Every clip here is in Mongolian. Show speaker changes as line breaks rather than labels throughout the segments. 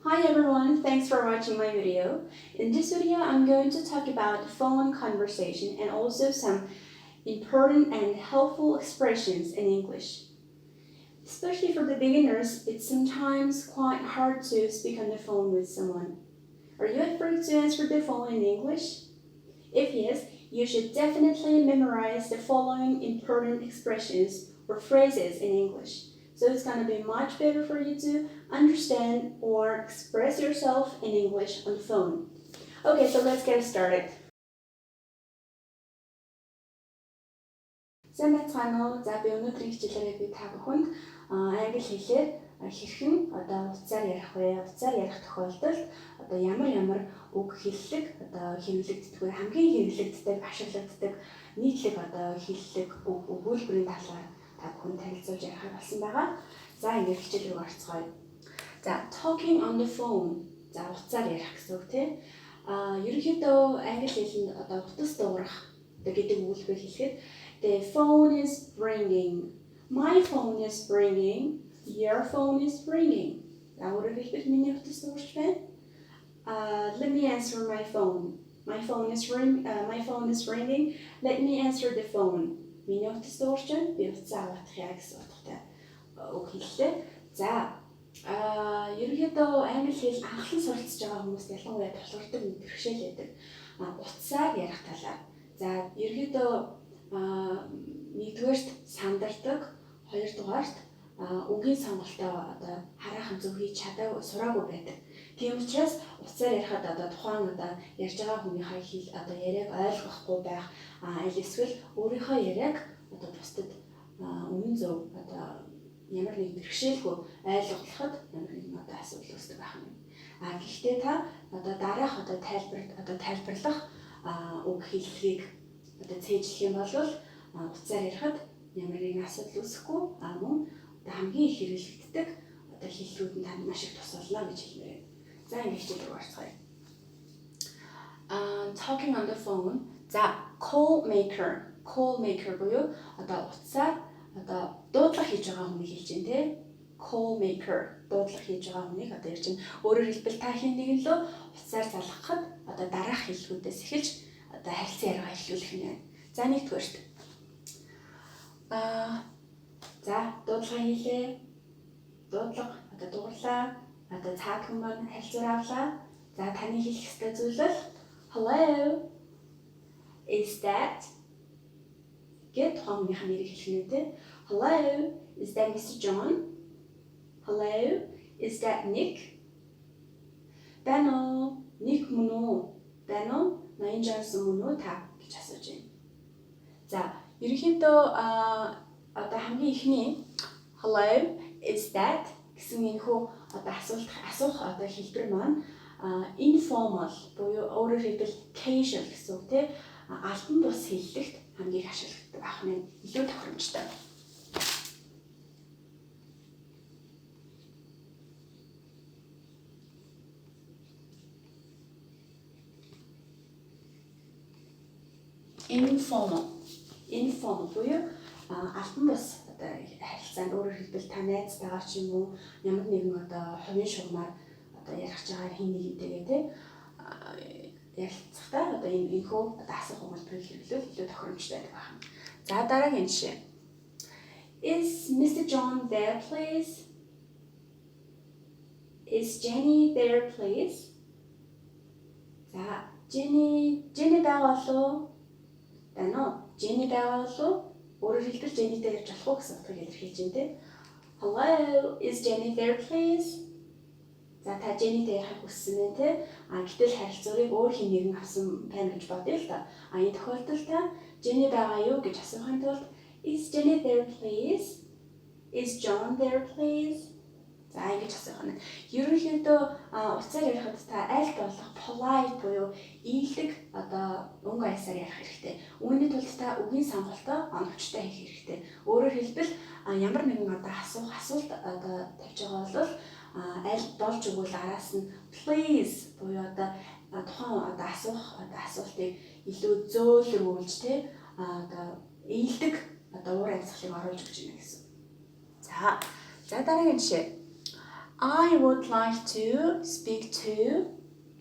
Hi everyone, thanks for watching my video. In this video, I'm going to talk about phone conversation and also some important and helpful expressions in English. Especially for the beginners, it's sometimes quite hard to speak on the phone with someone. Are you afraid to answer the phone in English? If yes, you should definitely memorize the following important expressions or phrases in English. So it's going to be much better for you to understand or express yourself in English on the phone. Okay, so let's get started. Сайн байцгаана уу? За би өнөөдрийн хичээлээрээ би та бүхэнд англи хэлээр хэрхэн утсаар ярих вэ? Утсаар ярих тохиолдолд ямар үг хэллэг хэрэглэгддэг вэ? Хамгийн хэрэглэгддэг, ашиглагддаг нийтлэг хэллэг өгүүлбэрийн талаар та бүхэнд танилцуулж ярихаар болсон байгаа. За ингээд хичээл рүү орцгоё. За talking on the phone. За утсаар ярих гэсэн үг тийм. Ерөнхийдөө англи хэлэнд утас дуурах гэдэг өгүүлбэр хэлэхэд the phone is ringing. My phone is ringing. Your phone is ringing. Өөрөөр хэлбэл миний утас дуурч байна. Let me answer my phone. My phone is ringing. Let me answer the phone. Миний утас дуурч байна. Би утсаа авах яа гэсэн утгатай үг хэллээ. За ерөнхийдөө англи хэл анхлан суралцж байгаа хүмүүст ялангуяа тулгардаг бэрхшээл байдаг. Утсаар ярих талаар. За ерөнхийдөө нэгдүгээрт сандардаг, хоёрдугаарт үгийн сонголтоо хараахан зөв хийж сураагүй байдаг. Тийм учраас утсаар ярихад тухайн ярьж байгаа хүнийхээ хэл яриаг ойлгохгүй байх, аль эсвэл өөрийнхөө яриаг бусдад үнэн зөв ямар нэг бэрхшээлгүй ойлгоход ямар нэгэн асуудал үүсдэг байх юм. Гэхдээ та дараах тайлбарлах үг хэллэгийг цээжлэх юм бол утсаар ярихад ямар нэгэн асуудал үүсэхгүй мөн хамгийн их хэрэглэгддэг хэллүүд нь танд маш их тусална гэж хэлмээр байна. За ингээд хичээл рүү орцгоё. Talking on the phone. За call maker буюу утсаар дуудлага хийж байгаа хүнийг хэлж байна те. Call maker дуудлага хийж байгаа хүнийг ярьж байна. Өөрөөр хэлбэл та хэн нэгэн лөө утсаар залгахад дараах хэллгүүдээс эхэлж харилцан яриагаа эхлүүлэх нь байна. За нэгдүгээрт за дуудлага хийлээ. Дуудлага дуурлаа. Цаад хүн маань харилцан авлаа. За таны хэлэх ёстой зүйл бол hello. Is that get тухайн нэрийг хэлэх нэ. Hello, is that Mr. John? Hello, is that Nick? Бано, Nick мөн үү? Бано, ноён Johnson мөн үү та гэж асууж байна. За, ерөнхийдөө хамгийн ихний hello, is that гэсэн энэхүү асуух хэлбэр маань informal буюу өөрөөр хэлбэл casual гэсэн үг тийм албан бус хэллэгт хамгийн их ашиглагддаг байх нь илүү тохиромжтой. Informal буюу албан бус харилцаанд өөрөөр хэлбэл та найзтайгаа ч юм уу ямар нэгэн хувийн шугамар ярих чагаар хин нэгнтэйгээ тийм ярилцахдаа энэхүү асуух өгүүлбэрийг хэрэглүүл илүү тохиромжтой байх. За дараагийн жишээ. Is Mr. John there please? Is Jenny there please? За Jenny байгаа болов? Бано Jenny байгаа болов? Өөрөөр хэлбэл Jenny-тэй ярьж болох уу гэсэн утгыг илэрхийлж байна тийм. Hello, is Jenny there please? За та Jenny-тэй ярих хүссэн байна те. Гэтэл харилцааг өөр хин нэгэн авсан байна гэж бодъё л да. Энэ тохиолдолд та Jenny байгаа юу гэж асуухын тулд is Jenny there please? Is John there please? За ингэж асуух нь. Ерөнхийдөө утсаар ярихад та аль болох polite буюу ийдэг өнгө аясаар ярих хэрэгтэй. Үүний тулд та үгийн сонголтоо оновчтой хийх хэрэгтэй. Өөрөөр хэлбэл ямар нэгэн асуулт тавьж байгаа бол аль болж өгвөл араас нь please буюу тухайн асуултыг илүү зөөлрүүлж те ийдэг уур амьсгалыг оруулж өгч байна гэсэн. За дараагийн жишээ. I would like to speak to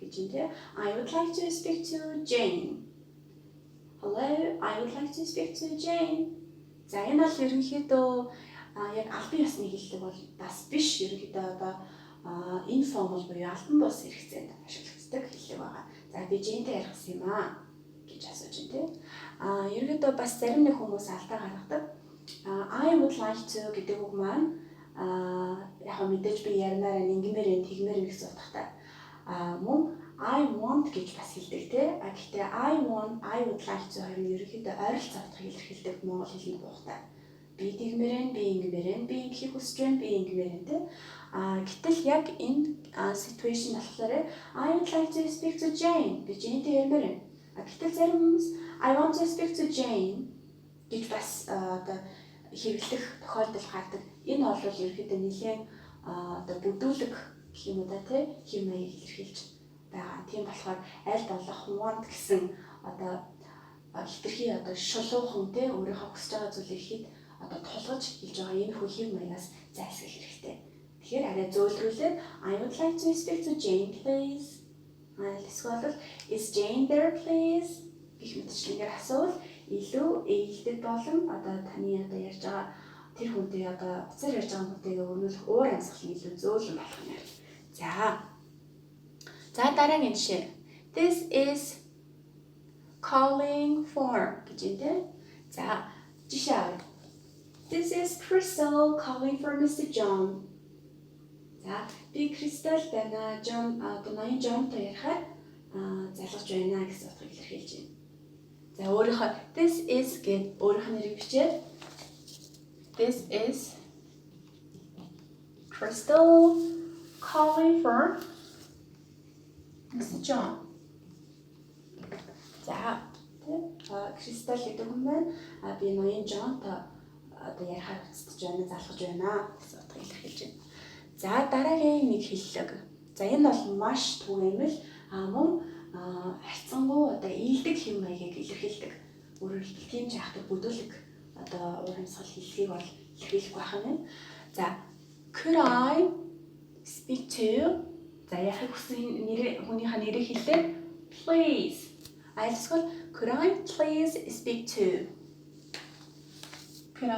гэж юм тий. I would like to speak to Jane. Hello, I would like to speak to Jane. За энэ бол ерөнхийдөө яг албан ёсны хэллэг бол бас биш. Ерөнхийдөө одоо informal буюу албан бус хэрэгцээнд ашиглагддаг хэллэг байгаа. За би Jane-тэй ярих гэсэн юм аа гэж асууж байна тий. Ерөнхийдөө бас зарим нэг хүмүүс алдаа гаргадаг. I would like to гэдэг үг маань яг мэдээж би ярмаар ингэмээр тэгмээр гэсэн утгатай. Мөн I want гэж бас хэлдэг тий. Гэхдээ I want, I would like to хоёр нь ерөнхийдөө ойролцоо утгыг илэрхийлдэг монгол хэлний буухтай. Би тэгмээр би ингэмээр би ингэхийг хүсэж байна, би ингэмээр тий. Гэтэл яг энэ situation болохоор I would like to speak to Jane. Би Jane-тэй ярмаар байна. Гэтэл зарим хүмүүс I want to speak to Jane гэж бас одоо хэрэглэх тохиолдол гардаг. Энэ бол ерөнхийдөө нэлээд одоо бүдүүлэг гэх юм уу да тий хэм маяг илэрхийлж байгаа. Тийм болохоор аль болох want гэсэн одоо хитрхи одоо шулуухан тий өөрийнхөө хүсэж байгаа зүйлийг ихэд одоо тулгаж хэлж байгаа энэ хүү хэм маягаас зайлсхийх хэрэгтэй. Тэгэхээр арай зөөлрүүлээд I would like to speak to Jane please. Эсвэл is Jane there please гэх мэтчлэнгээр асуувал илүү ээлдэг болон одоо таны одоо ярьж байгаа тэр хүнтэй одоо утсаар ярьж байгаа хүнтэйгээ өрнүүлэх уур амьсгал нь илүү зөөлөн болох юм байна. За дараагийн жишээ. This is calling for гэж юм дээ. За жишээ авъя. This is Crystal calling for Mr. John. За би Crystal байна. John одоо ноён Johnтой ярихаар залгаж байна гэсэн утгыг илэрхийлж байна. За өөрийнхөө this is гэд өөрийнх нь нэрийг бичээд this is Crystal calling for Mr. John. За Crystal гэдэг хүн байна. Би ноён Johnтой одоо ярихаар уцтаж байна, залгаж байна гэсэн утгыг илэрхийлж байна. За дараагийн нэг хэллэг. За энэ бол маш түгээмэл мөн харьцангуй одоо ийдэг хэм маягийг илэрхийлдэг. Өөрөөр хэлбэл тийм жаахдаг бүдүүлэг одоо уур амьсгал хэлхийг бол илэрхийлэх байх юм. За could I speak to за яхих хүссэн хүнийхээ нэрийг хэлээд please. Айлсгол could I please speak to could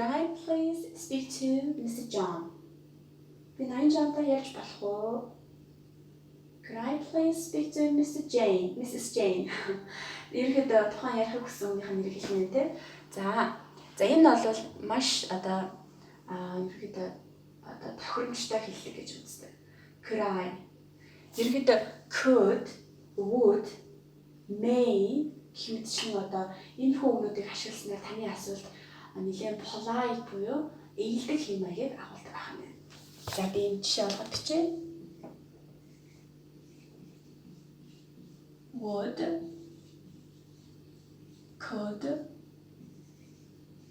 I please speak to Mr. John? Би ноён Johnтай ярьж болох уу? Could I please speak to Mrs. Jane? Ерөнхийдөө тухайн ярих хүссэн хүнийхээ нэрийг хэлнэ тий. За энэ бол маш одоо ерөнхийдөө одоо тохиромжтой хэллэг гэж үздэг. Could I ерөнхийдөө could, would, may хэмтчин одоо энэ хүмүүдийг ашигласнаар таны асуулт нэлээд polite буюу ээлдэг хэм маягийг агуулдаг байх юм байна. За би энэ жишээ олгож бичээ. Would, could,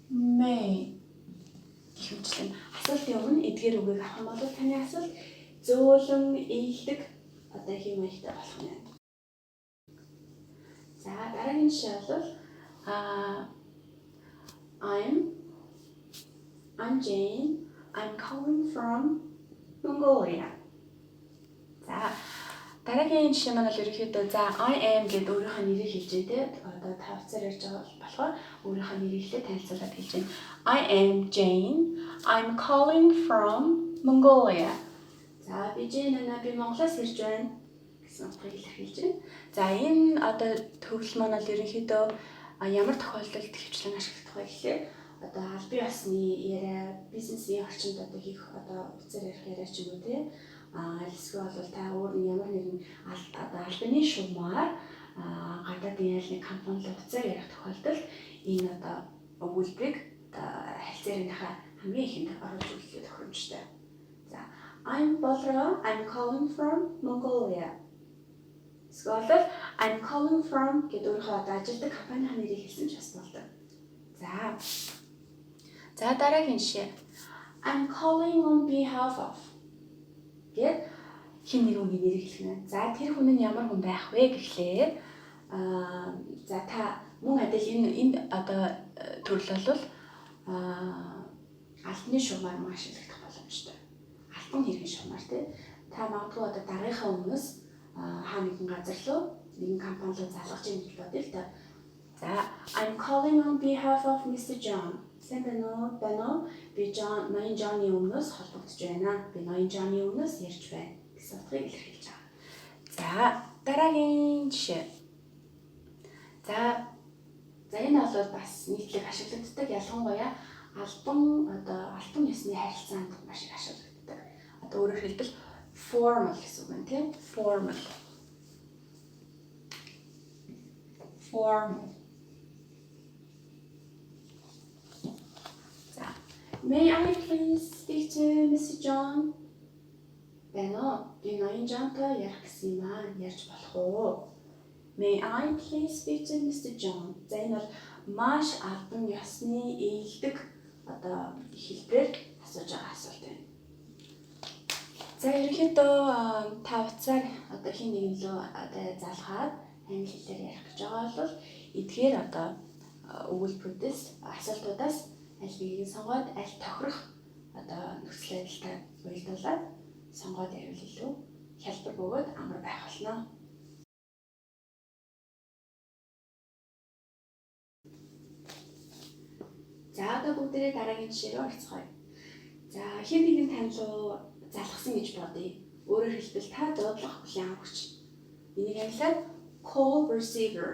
may гэх мэтлэн асуултын өмнө эдгээр үгийг авах юм бол таны асуулт зөөлөн ээлдэг одоо хэм маягтай болох юм байна. За дараагийн жишээ бол I'm Jane. I'm calling from Mongolia. За дараагийн жишээ маань бол ерөнхийдөө за I am гэдэг өөрийнхөө нэрийг хэлж дээ. Одоо та уцаар ярьж байгаа болохоор өөрийнхөө нэрийг хэлээ танилцуулаад хэлж байна. I am Jane. I'm calling from Mongolia. За би Jane би Монголоос ирж байна гэсэн утгыг илэрхийлж байна. За энэ одоо төвлөл маань бол ерөнхийдөө ямар тохиолдолд хвчлэн ашиглах вэ гэхээр одоо албан ёсны яриа, бизнесийн орчинд одоо хийх одоо уцаар ярих яриа ч юм уу тий. Эсвэл бол та өөр ямар нэгэн одоо албаны шугамар гадаадын яалны компанид уцаар ярих тохиолдолд энэ одоо өгүүлбэрийг харьцаарынхаа хамгийн ихэнд оруулж өгөх тохиромжтой. За I'm calling from Mongolia. Эсвэл I'm calling from гэдэг өөрийнхөө одоо ажилладаг компанийн нэрийг хэлсэн ч бас болдог. За дараагийн жишээ. I'm calling on behalf of гэд хин нэг хүний нэрийг хэлнэ. За тэр хүн нь ямар хүн байх вэ гэхлээр за та Мөн адил энэ одоо төрөл бол алтны шугамар мөн ашиглагдах боломжтой. Алтан хэрхэн шугамар тий. Та магадгүй одоо дараагийнхаа өмнөөс хаа нэгэн газар руу нэгэн компани руу залгаж ийн гэж бодъё л да. За I'm calling on behalf of Mr. John. Сайн байна уу? Би ноён John-ы өмнөөс холбогдож байна. Би ноён John-ы өмнөөс ярьж байна гэсэн утгыг илэрхийлж байгаа. За дараагийн жишээ. За энэ бол бас нийтлэг ашиглагддаг. Ялангуяа алтан ёсны харилцаанд маш их ашиглагддаг. Одоо өөрөөр хэлбэл formal гэсэн үг байна тийм. Formal. За May I please speak to Mr. John? Би ноён Johnтай ярих гэсэн юм аа. Ярьж болох уу? May I please speak to Mr. John? За энэ бол маш албан ёсны ээлдэг одоо хэлбэрээр асууж байгаа асуулт байна. За ерөнхийдөө та утсаар одоо хин нэг лөө одоо залгаад англи хэлээр ярих гэж байгаа бол эдгээр одоо өгүүлбэрүүдээс асуултуудаас аль нэгийг сонгоод аль тохирох одоо нөхцөл байдалтай уялдуулаад сонгоод ярил илүү хялбар бөгөөд амар байх болно. За одоо бүгдээрээ дараагийн жишээ рүү орцгоё. За хэн нэгэн тань руу залгасан гэж бодъё. Өөрөөр хэлбэл та дуудлага хүлээн авагч. Энийг англиар call receiver.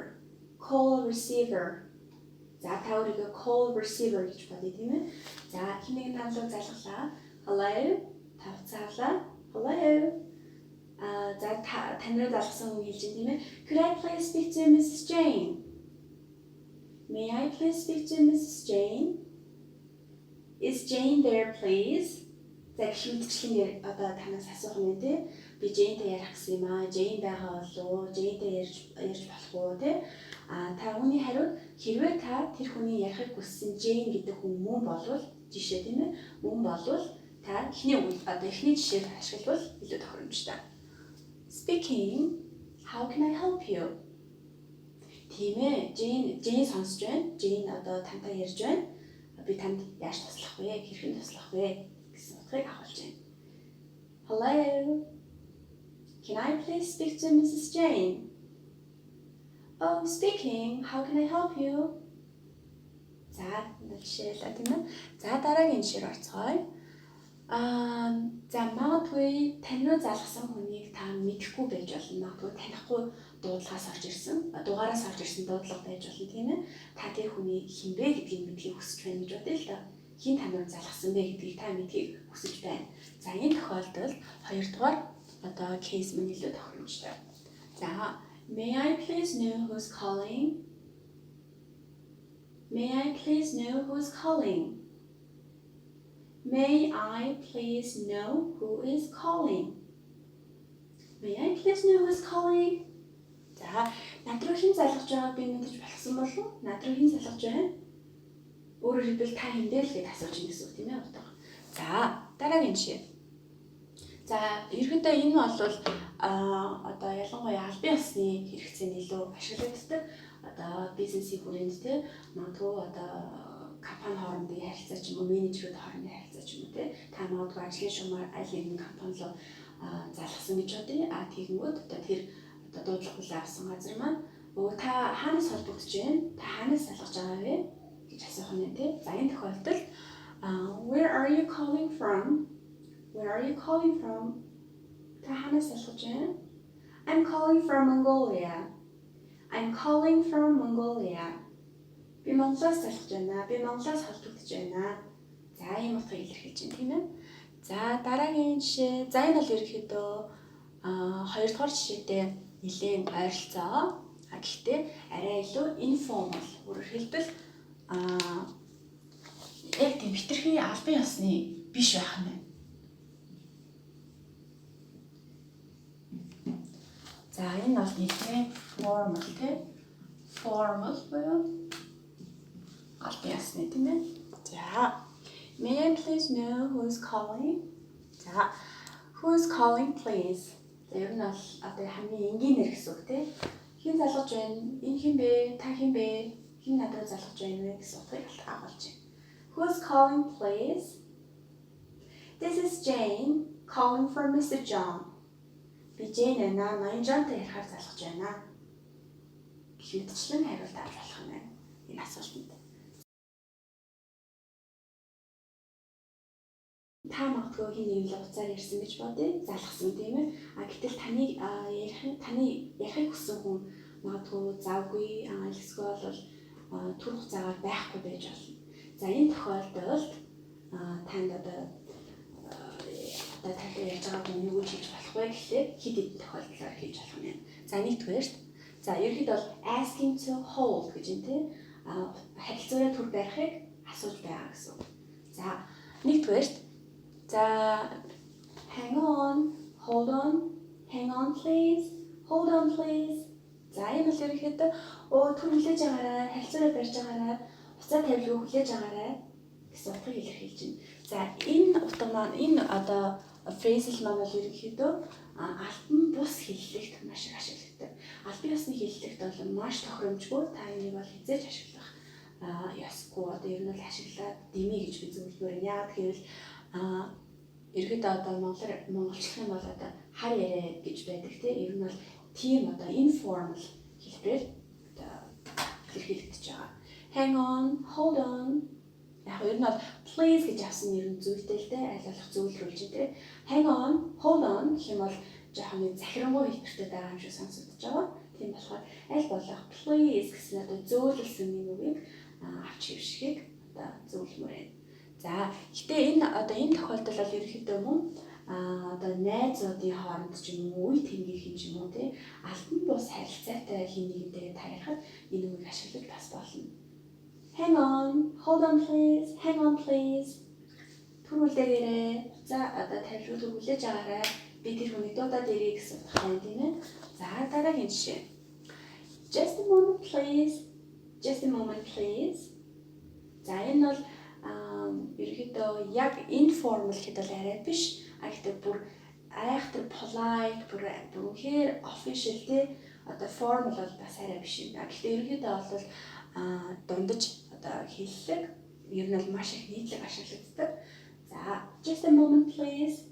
За та өөрийгөө call receiver гэж бодъё тийм ээ. За хэн нэгэн тань руу залглаа. Hello. Та уцаалаа. Hello. За тань руу залгасан хүн хэлж байна тийм ээ. Could I please speak to Mrs. Jane? May I please speak to Mrs. Jane? Is Jane there please? За шийдвэрлэлийн одоо танаас асуух юм тий. Би Jane-тэй ярих гэсэн юм аа. Jane байгаа болов? Jane-тэй ярьж болох уу тий? Та үүний хариуд хэрвээ та тэр хүний ярихыг хүссэн Jane гэдэг хүн мөн болвол жишээ тийм ээ. Мөн болвол та эхний жишээг ашиглавал илүү тохиромжтой. Speaking, how can I help you? Тийм ээ. Jane сонсож байна. Jane одоо тантай ярьж байна. Би танд яаж туслах вэ? Хэрхэн туслах вэ? Гэсэн утгыг агуулж байна. Hello. Can I please speak to Mrs. Jane? Oh, speaking. How can I help you? За, жишээлээ тийм ээ. За, дараагийн жишээр орцгоё. За магадгүй тань руу залгасан хүнийг та мэдэхгүй байж болно. Магадгүй танихгүй дуудлагаас орж ирсэн, дугаараас орж ирсэн дуудлага байж болно тийм ээ. Та тэр хүний хэн бэ гэдгийг мэдхийг хүсэж байна гэж бодъё л доо. Хин тань руу залгасан бэ гэдгийг та мэдхийг хүсэж байна. За энэ тохиолдолд хоёрдугаар одоо кейс мань илүү тохиромжтой. За May I please know who's calling? May I please know who's calling? May I please know who is calling? May I please know who is calling? За, над руу хэн залгаж байгааг би мэдэж болсон болов уу? Над руу хэн залгаж байна? Өөрөөр хэлбэл та хэн дээр л гэж асууж ийн гэсэн үг тийм ээ утга. За, дараагийн жишээ. За, ерөнхийдөө энэ бол одоо ялангуяа албан ёсны хэрэгцээнд илүү ашиглагддаг. Одоо бизнесийн хүрээнд тийм магадгүй одоо компани хоорондын харилцаа ч юм уу, менежерүүд хоорондын харилцаа ч юм уу тий. Та магадгүй ажлын шугамар аль нэгэн компани руу залгасан гэж бодъё. Тэгэнгүүт одоо тэр одоо дуудлага хүлээн авсан газар маань өө та хаанаас холбогдож байна? Та хаанаас залгаж байгаа вэ? гэж асуух нь тий. За энэ тохиолдолд where are you calling from? Where are you calling from? Та хаанаас залгаж байна? I'm calling from Mongolia. I'm calling from Mongolia. Би Монголоос залгаж байна. Би Монголоос холбогдож байна. За ийм утгыг илэрхийлж байна тийм ээ. За дараагийн жишээ. За энэ бол ерөнхийдөө хоёрдугаар жишээтэй нэлээд ойролцоо. Гэхдээ арай илүү informal. Өөрөөр хэлбэл яг тийм хитрхийн албан ёсны биш байх нь байна. За энэ бол нэлээд formal тийм. Formal буюу албан ёсны тийм ээ. За May I please know who is calling? За who is calling please? Тэр нь бол одоо хамгийн энгийн нэр гэсэн үг тийм. Хин залгаж байна? Энэ хэн бэ? Та хэн бэ? Хин над руу залгаж байна вэ гэсэн утгыг агуулж байна. Who's calling please? This is Jane calling for Mr. John. Би Jane байна. Ноён Johnтай ярихаар залгаж байна. Гэх мэтчлэн хариулт авч болох юм байна. Энэ асуултанд. Та магадгүй хин нэг л утсаар ярьсан гэж бодъё. Залгасан тийм ээ. Гэтэл таны ярихыг хүссэн хүн магадгүй завгүй эсвэл бол түр хугацаагаар байхгүй байж болно. За энэ тохиолдолд танд одоо танд яаж байгаа юм юу гэж хийж болох вэ гэхлээр хэд хэдэн тохиолдлоор хийж болох юм. За нэгдүгээрт за ерөнхийдөө бол asking to hold гэж юм тийм харилцааны түр барихыг асууж байгаа гэсэн. За нэгдүгээрт за hang on please, hold on please. За энэ бол ерөнхийдөө түр хүлээж байгаарай, харилцааны барьж байгаарай, уцаа тавилгүй хүлээж байгаарай гэсэн утгыг илэрхийлж байна. За энэ утга маань энэ одоо phrasal маань бол ерөнхийдөө альбан бус хэллэгт маш их ашигладаг. Албан ёсны хэллэгт бол маш тохиромжгүй та энийг бол хязгаарч ашиглах ёсгүй. Одоо ер нь бол ашиглаад дэмий гэж би зөвлөмөр. Яагаад гэвэл ерөнхийдөө одоо монголчлох юм бол одоо хар яриа гэж байдаг тийм. Ер нь бол тийм одоо informal хэлбэрээр одоо илэрхийлэгдэж байгаа. Hang on, hold on. Яг ер нь бол please гэж авсан нь ер нь зүйтэй л дээ. Аль болох зөвлөрүүлж дээ. Hang on, hold on гэх юм бол жоохон нэг захирангуй хэлбэртэй байгаа юм шиг сонсогдож байгаа. Тийм болохоор аль болох please гэсэн одоо зөөлөлсөн нэг үгийг авч хөвшгийг одоо зөвлөмөр байна. За гэтээ энэ тохиолдол бол ерөнхийдөө мөн одоо найзуудын хооронд ч юм уу, үе тэмгийнхэн ч юм уу тий альбан бус харилцаатай хин нэгнтэйгээ тариахад энэ үгийг ашиглаж бас болно. Hang on, hold on please, hang on please. Түр хүлээгээрэй. За одоо тавилгүй түр хүлээж агаарай. Би тэр хүнийг дуудаад ирье гэсэн утгатай тийм ээ. За дараагийн жишээ. Just a moment please. Just a moment please. За энэ бол ерөнхийдөө яг informal гэхэд бол арай биш. Гэхдээ бүр айхтар polite, бүр үнэхээр official тий одоо formal бол бас арай биш юм. Гэхдээ ерөнхийдөө бол дундаж одоо хэллэг ер нь бол маш их нийтлэг ашиглагддаг. За just a moment please.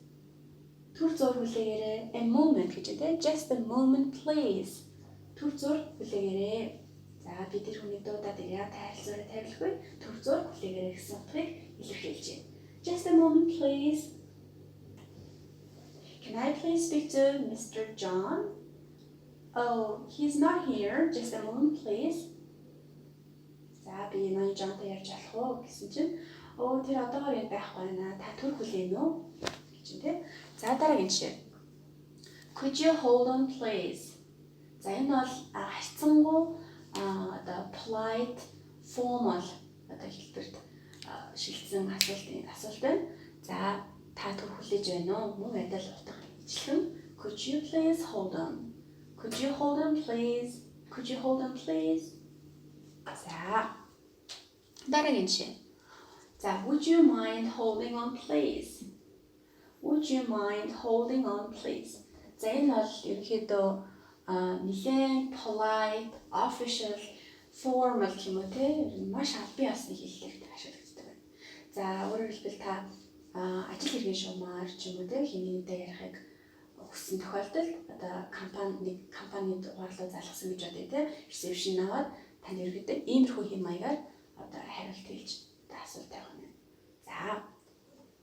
Түр зур хүлээгээрэй. A moment гэж тий. Just a moment please. Түр зур хүлээгээрэй. За би тэр хүнийг дуудаад ирээ. Тайлцаараа тавилгүй. Түр зур хүлээгээрэй гэсэн утгыг илэрхийлж байна. Just a moment please. Can I please speak to Mr. John? Oh, he's not here. Just a moment please. За би ноён Johnтай ярьж болох уу гэсэн чинь тэр одоогоор энэ байхгүй байна. Та түр хүлээнэ үү гэж тийм. За дараагийн жишээ. Could you hold on please? За энэ бол хайцсангуу одоо polite, formal одоо хэлбэрт шилжсэн асуулт байна. За та түр хүлээж байна уу? Мөн адил утга ижилхэн. Could you please hold on? Could you hold on please? Could you hold on please? За дараагийн жишээ. За would you mind holding on please? Would you mind holding on please? За энэ бол ерөнхийдөө нэлээд polite, official, formal гэх юм уу те маш албан ёсны хэллэгт ашиглагддаг байна. За өөрөөр хэлбэл та ажил хэргийн шуумаар ч юм уу те хинэнтэй ярихыг хүссэн тохиолдолд одоо компанид хурлаа залгасан гэж бодъё те reception аваад тань ерөөдөө иймэрхүү хэм маягаар одоо хариулт хэлж асуулт тавих юм. За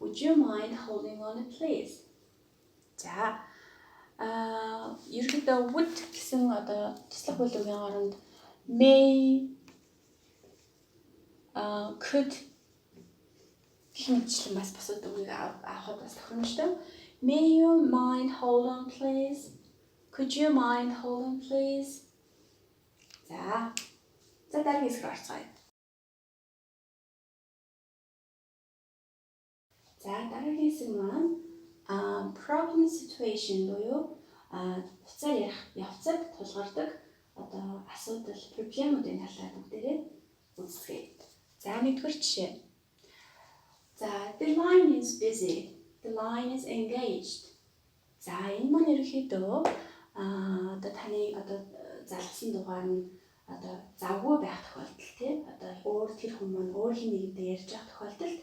would you mind holding on please? За ерөөдөө would гэсэн одоо туслах үйл үгийн оронд may could гэх мэтчлэн бас бусад үгийг авахд бас тохиромжтой. May you mind hold on please? Could you mind hold on please? За дараагийн хэсгээр орцгоё. За дараагийн хэсэг маань problem situation буюу утсаар ярих явцад тулгардаг одоо асуудал проблемуудын талаар бүгдээрээ үздэгэ. За нэгдүгээр жишээ. За the line is busy. The line is engaged. За энэ маань ерөнхийдөө одоо таны одоо залдсан дугаар нь одоо завгүй байх тохиолдол тийм одоо өөр тэр хүмүүс маань өөр хин нэгэндээ ярьж байгаа тохиолдолд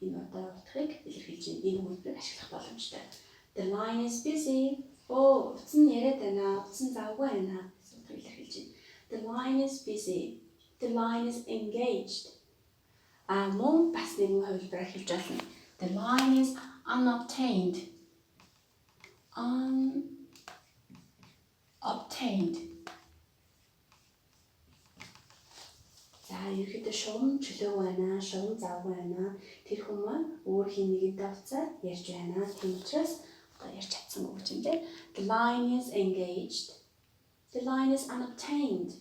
энэ одоо утгыг илэрхийлж энэ үйлдвэрийг ашиглах боломжтой. The line is busy. Утас нь яриад байна. Утас нь завгүй байна гэсэн утгыг илэрхийлж байна. The line is busy. The line is engaged. Мөн бас нэгэн хувилбараар хэлж болно. The line is unobtained. Unobtained. За ерөөдөө шугам чөлөөгүй байна, шугам завгүй байна. Тэр хүмүүс өөр хин нэгэнтэй уцаар ярьж байна. Тийм учраас одоо ярьж чадсангүй гэж юм дээ. The line is engaged. The line is unobtained.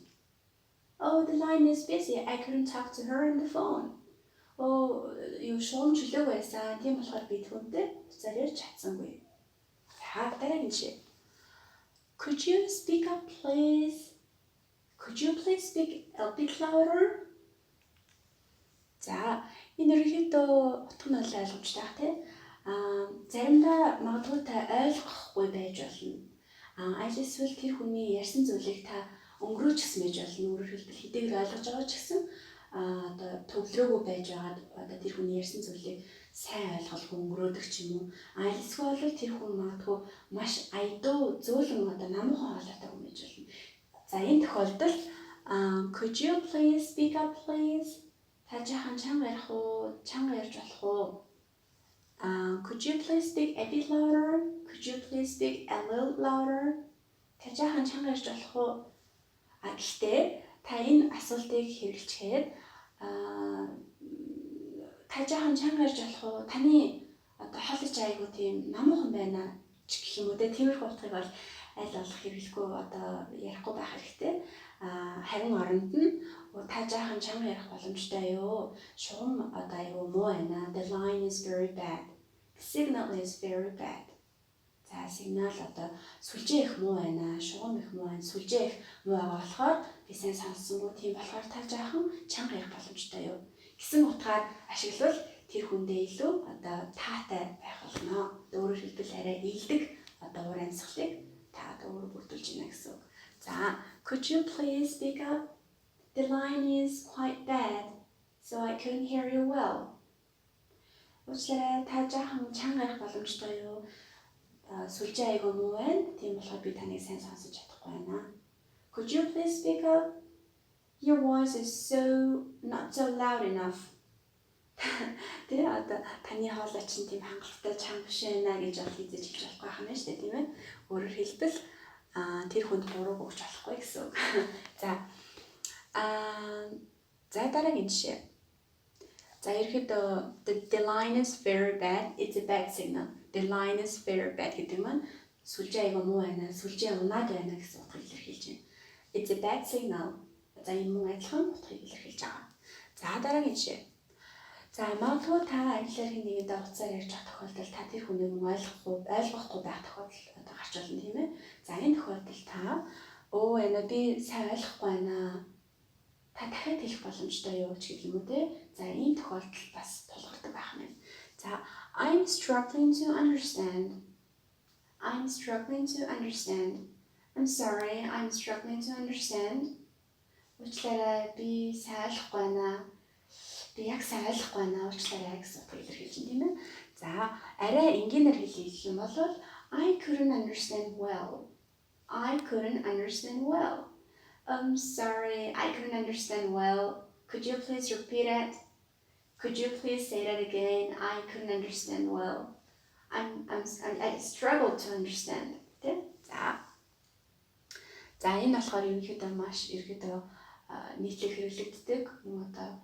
The line is busy. I couldn't talk to her on the phone. Юу шугам чөлөөгүй байсан. Тийм болохоор би түүнтэй уцаар ярьж чадсангүй. За дараагийн жишээ. Could you speak up please? Could you please speak a bit louder? За, энэ ерөнхийдөө утга нь ойлгомжтой бах тий. Заримдаа магадгүй та ойлгохгүй байж болно. Аль эсвэл тэр хүний ярьсан зүйлийг та өнгөрөөчихсөн байж болно. Өөрөөр хэлбэл хэдийгээр ойлгож байгаа ч гэсэн одоо төвлөрөөгүй байж байгаад одоо тэр хүний ярьсан зүйлийг сайн ойлгохгүй өнгөрөөдөг ч юм уу. Аль эсвэл тэр хүн магадгүй маш айдуу зөөлөн одоо намуухан хоолойтой хүн байж болно. За энэ тохиолдолд could you please speak up please? Та жаахан чанга ярих уу? Чанга ярьж болох уу? Could you please speak a bit louder? Could you please speak a little louder? Та жаахан чанга ярьж болох уу? Гэхдээ та энэ асуултыг хэрэглэхэд та жаахан чанга ярьж болох уу? Таны одоо холж айгуу тийм намуухан байна ч гэх юм уу те. Тиймэрхүү утгыг бол аль болох хэрэглэхгүй одоо ярихгүй байх хэрэгтэй. Харин оронд нь та жаахан чанга ярих боломжтой юу? Шугам одоо айгүй муу байна. The line is very bad. The signal is very bad. За сигнал одоо сүлжээ их муу байна. Шугам их муу байна. Сүлжээ их муу байгаа болохоор би сайн сонссонгүй. Тийм болохоор та жаахан чанга ярих боломжтой юу? Гэсэн утгаар ашиглавал тэр хүндээ илүү одоо таатай байх болно. Өөрөөр хэлбэл арай ийдэг одоо уур амьсгалыг та өөр бүрдүүлж байна гэсэн үг. За, could you please speak up? The line is quite bad, so I couldn't hear you well. Уучлаарай, та жаахан чанга ярих боломжтой юу? Сүлжээ айгүй муу байна. Тийм болохоор би таныг сайн сонсож чадахгүй байна. Could you please speak up? Your voice is not so loud enough. Тэгээ одоо таны хоолой чинь тийм хангалттай чанга биш байна гэж бол хийж хэлж болохгүй хана шүү дээ, тийм ээ. Өөрөөр хэлбэл тэр хүнд буруу өгч болохгүй гэсэн үг. За дараагийн жишээ. За ерөөдөө the line is very bad. It's a bad signal. The line is very bad гэдэг маань сүлжээ айгүй муу байна, сүлжээ унаад байна гэсэн утгыг илэрхийлж байна. It's a bad signal. За энэ мөн адилхан утгыг илэрхийлж байгаа. За дараагийн жишээ. За магадгүй та англиар хин нэгэндээ утсаар ярьж байгаа тохиолдолд та тэр хүнийг ойлгохгүй байх тохиолдол одоо гарч болно тийм ээ. За энэ тохиолдолд та би сайн ойлгохгүй байна. Та дахиад хэлэх боломжтой юу ч гэх юм уу те. За энэ тохиолдолд бас тулгардаг байх юм. За I'm struggling to understand. I'm struggling to understand. I'm sorry, I'm struggling to understand. Уучлаарай, би сайн ойлгохгүй байна. Би яг сайн ойлгохгүй байна. Уучлаарай гэсэн утгыг илэрхийлж байна тийм ээ. За арай энгийнээр хэлэх юм бол I couldn't understand well. I couldn't understand well. I'm sorry, I couldn't understand well. Could you please repeat it? Could you please say that again? I couldn't understand well. I struggled to understand. Тэ? За энэ болохоор ерөнхийдөө маш нийтлэг хэрэглэгддэг юм одоо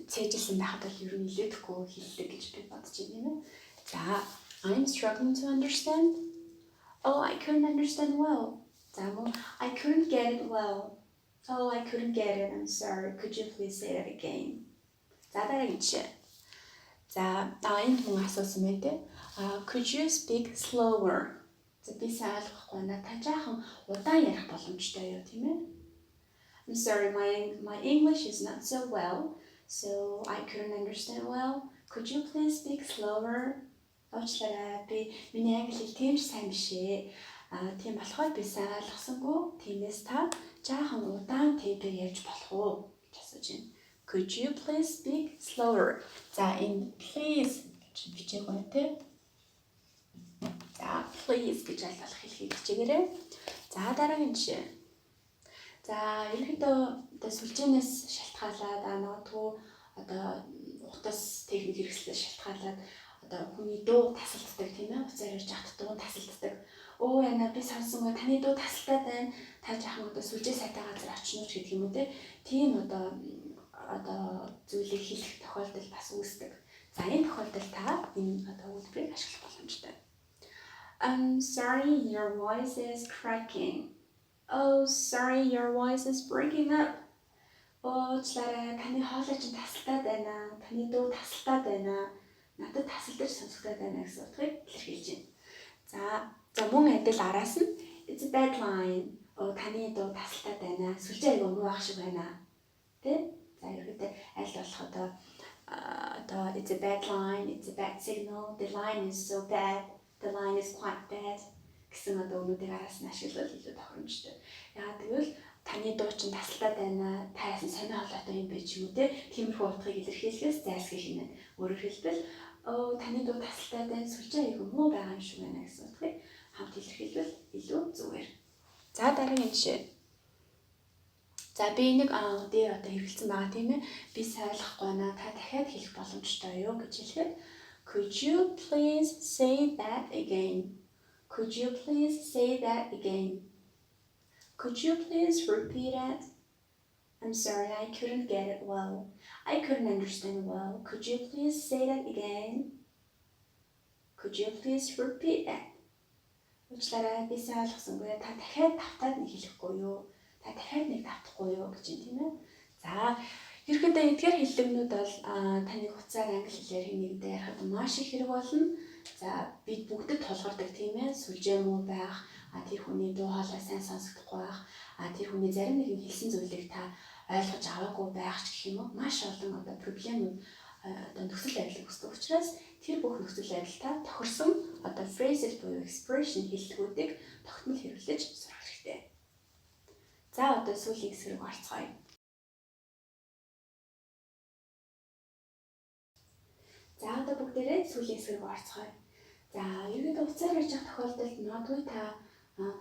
цээжилсэн байхад бол ер нь илээдэггүй хэллэг гэж би бодож байна юм. За I'm struggling to understand. I couldn't understand well. За мөн I couldn't get it well. I couldn't get it. I'm sorry. Could you please say that again? За дараагийн жишээ. За энэ хүн асуусан мэт те. Could you speak slower? За би сайн ойлгохгүй байна. Та жаахан удаан ярих боломжтой юу тийм ээ? I'm sorry, my English is not so well, so I couldn't understand well. Could you please speak slower? Уучлаарай, миний англи хэл тийм сайн биш ээ. Тийм болохоор би сайн ойлгосонгүй. Тиймээс та жаахан удаан темпээр ярьж болох уу гэж асууж байна. Could you please speak slower? За энэ please гэж бичээх үү те. За please гэж аль болох хэлхийг хичээгээрэй. За дараагийн жишээ. За ерөнхийдөө одоо сүлжээнээс шалтгаалаад магадгүй одоо утас техник хэрэгслээс шалтгаалаад одоо хүний дуу тасалддаг тийм ээ. Утсаар ярьж ахт дуу тасалддаг. Оо яна би сонсонгүй таны дуу тасалтай байна. Та жаахан одоо сүлжээ сайтай газар очно ч гэдэг юм уу те. Тийм одоо зүйлийг хэлэх тохиолдол бас үүсдэг. За энэ тохиолдолд та энэ одоо үйлдвэрийг ашиглах боломжтой. I'm sorry, your voice is cracking. Oh, sorry, your voice is breaking up. Уучлаарай, таны хоолой чинь тасалтай байна. Таны дуу тасалтай байна. Надад тасалдаж сонсогдоод байна гэсэн утгыг илэрхийлж байна. За мөн адил араас нь it's a bad line. Таны дуу тасалтай байна. Сүлжээ аяга муу ах шиг байна. Тэ? За ерөөдөө аль болох одоо it's a bad line, it's a bad signal. The line is so bad. The line is quite bad. Гэсэн одоо өнүүдийг араас нь ашиглавал илүү тохиромжтой. Яагаад гэвэл таны дуу чинь тасалтай байна. Та яасан сонио холоотой юм бэ ч юм уу те. Тиймэрхүү утгыг илэрхийлэхээс зайлсхийх хийнэ. Өөрөөр хэлбэл таны дуу тасалтай байна. Сүлжээ аягүй муу байгаа юм шиг байна гэсэн утгыг хамт илэрхийлвэл илүү зүгээр. За дараагийн жишээ. За би нэг дээр одоо хэрэгэлсэн байгаа тийм ээ. Би сайн ойлгохгүй байна. Та дахиад хэлэх боломжтой юу гэж хэлэхэд Could you please say that again? Could you please say that again? Could you please repeat it? I'm sorry, I couldn't get it well. I couldn't understand well. Could you please say that again? Could you please repeat it? Уучлаарай, би сайн ойлгосонгүй. Та дахиад тавтаад нэг хэлэхгүй юу? Та дахиад нэг тавтахгүй юу гэж юм тийм ээ. За, ерөнхийдөө эдгээр хэллэгнүүд бол таны утсаар англи хэлээр нэгдээ ярихад маш их хэрэг болно. За, бид бүгдэд тулгардаг тийм ээ. Сүлжээ муу байх, тэр хүний дуу хоолой сайн сонсогдохгүй байх, тэр хүний зарим нэгэн хэлсэн зүйлийг та ойлгож аваагүй байх ч гэх юм уу. Маш олон одоо проблемууд одоо нөхцөл байдал үүсдэг учраас тэр бүх нөхцөл байдалтаа тохирсон одоо phrases буюу expression хэллэгүүдийг тогтмол хэрэглэж сурах хэрэгтэй. За одоо сүүлийн хэсэг рүү орцгоё. За одоо бүгдээрээ сүүлийн хэсэг рүү орцгоё. За ерөнхийдөө утсаар ярьж байгаа тохиолдолд магадгүй та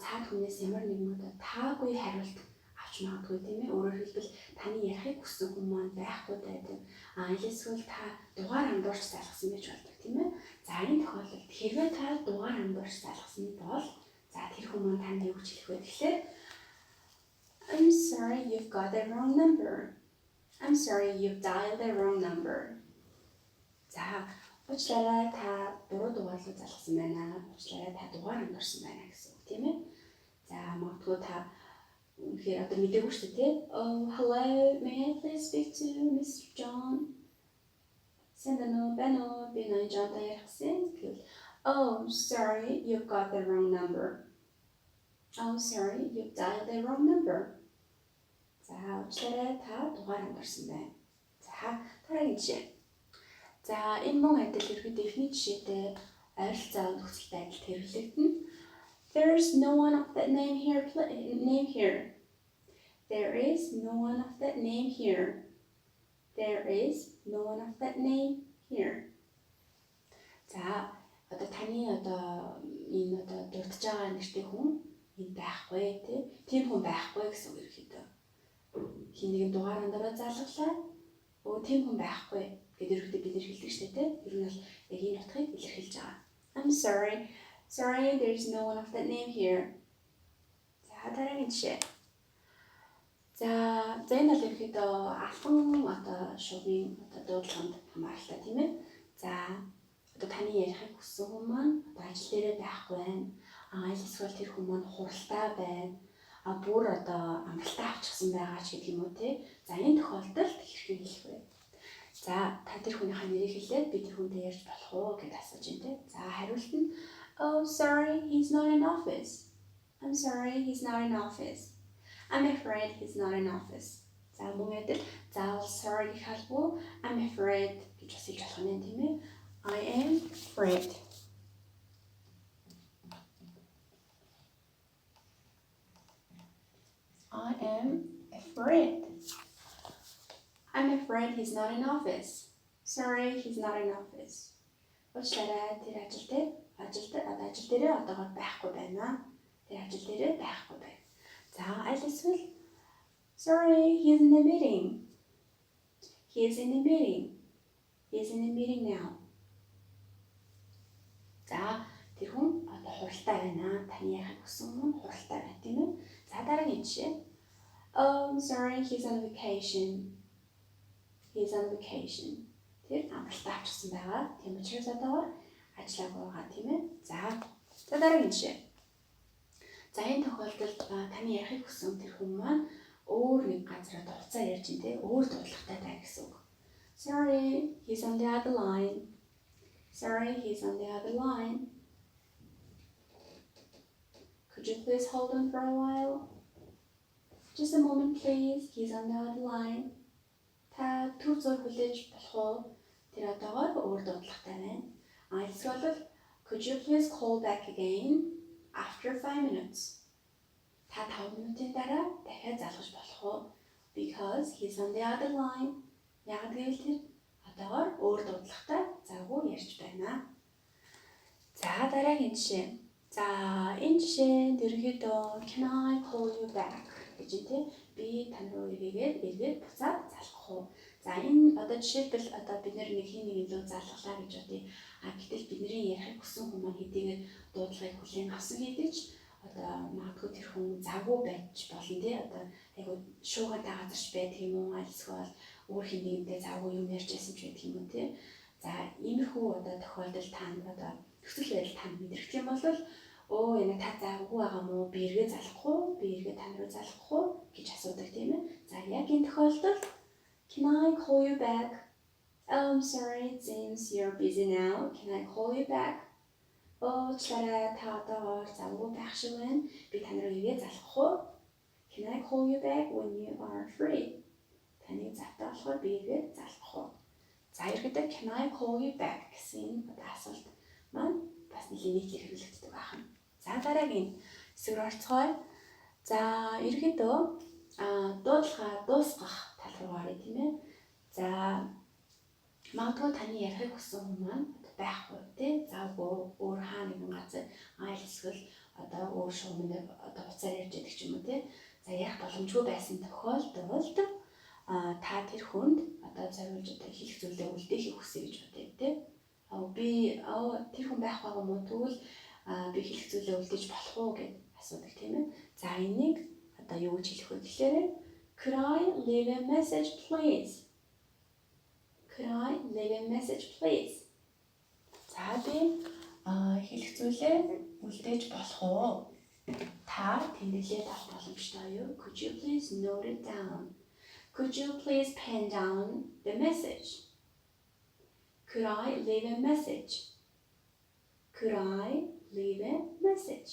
цаад хүнээс ямар нэгэн одоо таагүй хариулт авч магадгүй тийм ээ. Өөрөөр хэлбэл таны ярихыг хүссэн хүн маань байхгүй байдаг. Эсвэл та дугаар андуурч зайлгсан байж болдог тийм ээ. За энэ тохиолдолд хэрвээ та дугаар андуурч зайлгсан бол за тэр хүн маань танд юу гэж хэлэх вэ гэхээр I'm sorry you've got the wrong number. I'm sorry you've dialed the wrong number. За уучлаарай та буруу дугаар руу залгасан байна. Уучлаарай та дугаар андуурсан байна гэсэн үг тийм ээ. За магадгүй та үнэхээр одоо мэдээгүй шүү дээ. Oh, hello, may I please speak to Mr. John? Сэндэнэ бэнэ би ноён Johnтай ярихсан гэвэл Oh, sorry, you've got the wrong number. Oh, sorry, you've dialed the wrong number. За уучлаарай та дугаар андуурсан байна. За дараагийн жишээ. За энэ мөн адил ерөнхийдөө эхний жишээтэй ойролцоо нөхцөл байдалд хэрэглэгдэнэ. There's no one of that name here. There is no one of that name here. There is no one of that name here. За одоо таны одоо энэ одоо дурдж байгаа нэртэй хүн энэ байхгүй тийм хүн байхгүй гэсэн үг ерөнхийдөө. Хин нэгэн дугаар андаараа залглаа. Тийм хүн байхгүй гэдэг ерөнхийдөө бид нэр хэлдэг шүү дээ. Ер нь бол яг энэ утгыг илэрхийлж байгаа. I'm sorry. Sorry, there's no one of that name here. За дараагийн жишээ. За энэ бол ерөнхийдөө албан одоо шуугын одоо дуудлаганд хамааралтай тийм ээ. За одоо таны ярихыг хүссэн хүн маань одоо ажил дээрээ байхгүй байна. Эсвэл тэр хүн маань хуралдаа байна. Бүр одоо амралтаа авчихсан байгаа ч гэдэг юм уу те. За энэ тохиолдолд хэрхэн хэлэх вэ? За та тэр хүнийхээ нэрийг хэлээд би тэр хүнтэй ярьж болох уу гэж асууж байна те. За хариулт нь Oh, sorry, he's not in office. I'm sorry, he's not in office. I'm afraid he's not in office. За мөн адил заавал sorry гэх албагүй I'm afraid гэж бас хэлж болох юм тийм ээ. I am afraid. he's not in office. Sorry, he's not in office. Уучлаарай, тэр ажил дээрээ одоогоор байхгүй байна. Тэр ажил дээрээ байхгүй байна. За, аль эсвэл sorry, he's in a meeting. He is in a meeting. He is in a meeting now. За, тэр хүн одоо хуралтай байна. Таны яхаг хүссэн хүн хуралтай байна, тийм ээ. За, дараагийн жишээ. Oh, sorry, he's on vacation. He's on vacation. Тэр амралтаа авчихсан байгаа. Тийм учраас одоогоор ажиллаагүй байгаа, тийм ээ. За, дараагийн жишээ. За, энэ тохиолдолд таны ярихыг хүссэн тэр хүн маань өөр нэг газар одоо хуцаа ярьж ин тэ өөр дуудлагатай байгаа гэсэн үг. Sorry, he's on the other line. Sorry, he's on the other line. Could you please hold on for a while? Just a moment, please. He's on the other line. Та түр зур хүлээж болох уу? Тэр одоогоор өөр дуудлагатай байна. Эсвэл could you please call back again after 5 minutes? Та 5 минутын дараа дахиад залгаж болох уу? Because he's on the other line. Яг гэвэл тэр одоогоор өөр дуудлагатай завгүй ярьж байна. За, дараагийн жишээ. За, энэ жишээнд ерөнхийдөө can I call you back гэж тий би тань руу эргээд буцаад залгах уу? За, энэ одоо жишээлбэл одоо бид нэг нэг илүү залглаа гэж бодъё. Гэтэл бидний ярих хүссэн хүмүүс маань хэдийгээр дуудлагыг хүлээн авсан гэдэг ч одоо магадгүй тэр хүн завгүй байж болно тий одоо айгуу шуугатай газарч байдаг юм уу эсвэл өөр хин нэгэндээ завгүй юм ярьж байсан ч байдаг юм уу тий. За, иймэрхүү одоо тохиолдолд тань одоо төсөл байдал тань мэдрэгдэх юм бол оо энэ та завгүй байгаа мó би эргээ залгах уу? Би эргээ тань руу залгах уу гэж асуудаг тийм ээ. За, яг энэ тохиолдолд can I call you back? Oh, I'm sorry, it seems you're busy now. Can I call you back? Oh, чараа та одоогоор завгүй байх шиг байна. Би тань руу эргээ залгах уу? Can I call you back when you are free? Таны завтай болохоор би эргээ залгах уу? За, ерөөдөө can I call you back гэсэн асуулт маань бас нэлийн нийтлэг хэрэглэгддэг байна. За, дараагийн хэсэг рүү орцгоё. За, ерөөдөө дуудлагаа дуусгах тал руу оръё тийм ээ. За, магадгүй таны ярихыг хүссэн хүн маань байхгүй тий завгүй өөр хаа нэгэн газар эсвэл одоо өөр шугамд одоо хуцаар ярьж байдаг ч юм уу тий. За, ярих боломжгүй байсан тохиолдолд та тэр хүнд одоо зориулж одоо хийх зүйлээ үлдээхийг хүсье гэж бодъё тий. Би тэр хүн байх байгаа мó тэгвэл би хийх зүйлээ үлдээж болох уу гэж асуудаг тийм ээ. За, энийг одоо юу гэж хэлэх вэ гэхээр could I leave a message please? Could I leave a message please? За, би хэлэх зүйлээ үлдээж болох уу? Та тэмдэглээд авах боломжтой юу? Could you please note it down? Could you please pen down the message? Could I leave a message? Could I leave a message?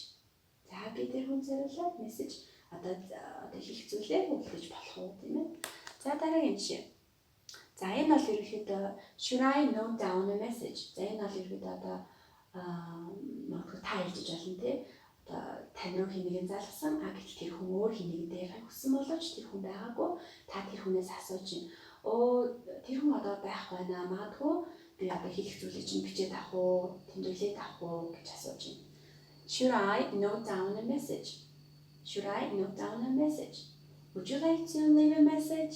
За, би тэр хүн зориулаад message одоо хийх зүйлээ үлдээж болох уу тийм ээ. За, дараагийн жишээ. За, энэ бол ерөнхийдөө should I note down a message? За, энэ бол ерөнхийдөө одоо магадгүй та хэлж болно тий. Одоо тань руу хинэгийг залгасан гэтэл тэр хүн өөр хинэгэндээ ярих хүссэн боловч тэр хүн байгаагүй. Та тэр хүнээс асууж чинь тэр хүн одоо байх байна. Магадгүй би одоо хийх зүйлээ чинь бичээд авах уу, тэмдэглээд авах уу гэж асууж чинь. Should I note down a message? Should I note down a message? Would you like to leave a message?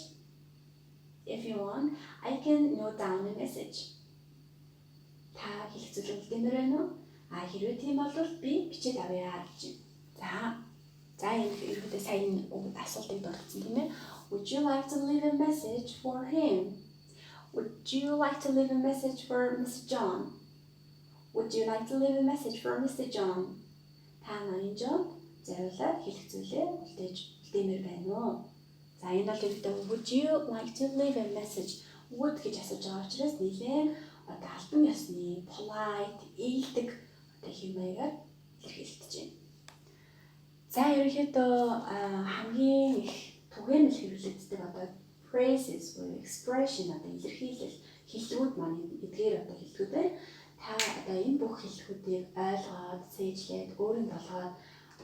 If you want, I can note down a message. Та хийх зүйл үлдээмээр байна уу? Хэрвээ тийм бол би бичээд авъя гэж байна. За, энэ ерөөдөө сайн асуултыг дурдсан тийм ээ. Would you like to leave a message for him? Would you like to leave a message for Mr. John? Would you like to leave a message for Mr. John? Та нарын John зориулаад хэлэх зүйлээ үлдээмээр байна уу? За, энэ бол ерөөдөө would you like to leave a message? Would гэж асууж байгаа учраас нэлээд одоо албан ёсны polite, ээлдэг одоо хэм маягаар илэрхийлэгдэж байна. За, ерөнхийдөө хамгийн их түгээмэл хэрэглэгддэг одоо phrases or expression одоо илэрхийлэл хэллэгүүд маань эдгээр одоо хэллэгүүд байна. Та одоо энэ бүх хэллэгүүдийг ойлгоод, цээжлээд, өөрөнд болгоод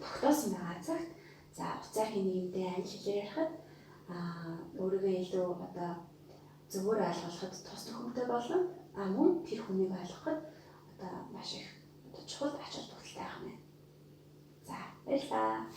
тогтоосон байгаа цагт за утсаар хийнэгэндээ англи хэлээр ярихад өөрийгөө илүү одоо зөвөр ойлгоход тус төхөмтэй болно. Мөн тэр хүнийг ойлгоход одоо маш их чухал ач холбогдолтой байх юм байна. За баярлалаа.